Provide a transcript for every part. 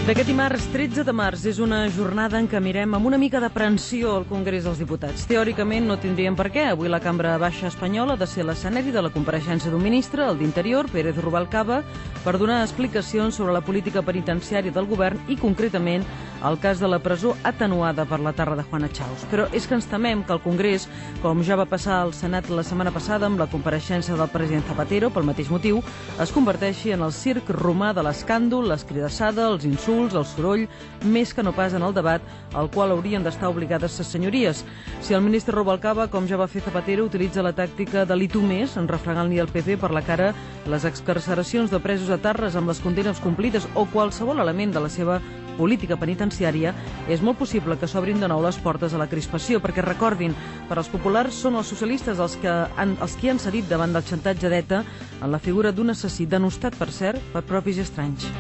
D'aquest dimarts, 13 de març, és una jornada en què mirem amb una mica d'aprensió al Congrés dels Diputats. Teòricament no tindríem per què. Avui la Cambra Baixa espanyola ha de ser l'escenari de la compareixença d'un ministre, el d'Interior, Pérez Rubalcaba, per donar explicacions sobre la política penitenciària del govern i, concretament, el cas de la presó atenuada per la tarda de Juana Chaus. Però és que ens temem que el Congrés, com ja va passar al Senat la setmana passada amb la compareixença del president Zapatero, pel mateix motiu, es converteixi en el circ romà de l'escàndol, l'escridassada, els insults, el soroll, més que no pas en el debat al qual haurien d'estar obligades ses senyories. Si el ministre Rubalcaba, com ja va fer Zapatero, utilitza la tàctica de l'I tu més, en refregant-li al PP per la cara les excarceracions de presos etarres amb les condenes complides o qualsevol element de la seva política penitenciària, és molt possible que s'obrin de nou les portes a la crispació, perquè recordin, per als populars són els socialistes els qui han cedit davant del xantatge d'ETA en la figura d'un assassí denostat, per cert, per propis estranys.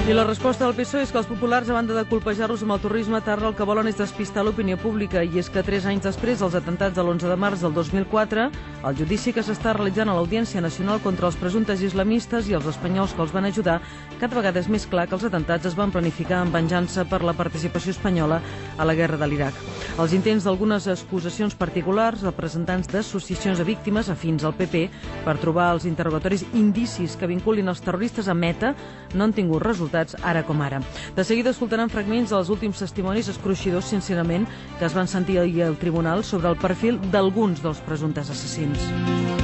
I la resposta del PSOE és que els populars, a banda de colpejar-los amb el torrisme etarra, el que volen és despistar l'opinió pública, i és que 3 anys després dels atentats de l'11 de març del 2004, el judici que s'està realitzant a l'Audiència Nacional contra els presumptes islamistes i els espanyols que els van ajudar, cada vegada és més clar que els atentats es van planificar en venjança per la participació espanyola a la guerra de l'Iraq. Els intents d'algunes acusacions particulars, representants d'associacions de víctimes afins al PP, per trobar als interrogatoris indicis que vinculin els terroristes a ETA, no han tingut resultats ara com ara. De seguida escoltaran fragments dels últims testimonis escruixidors, sincerament, que es van sentir ahir al tribunal sobre el perfil d'alguns dels presumptes assassins.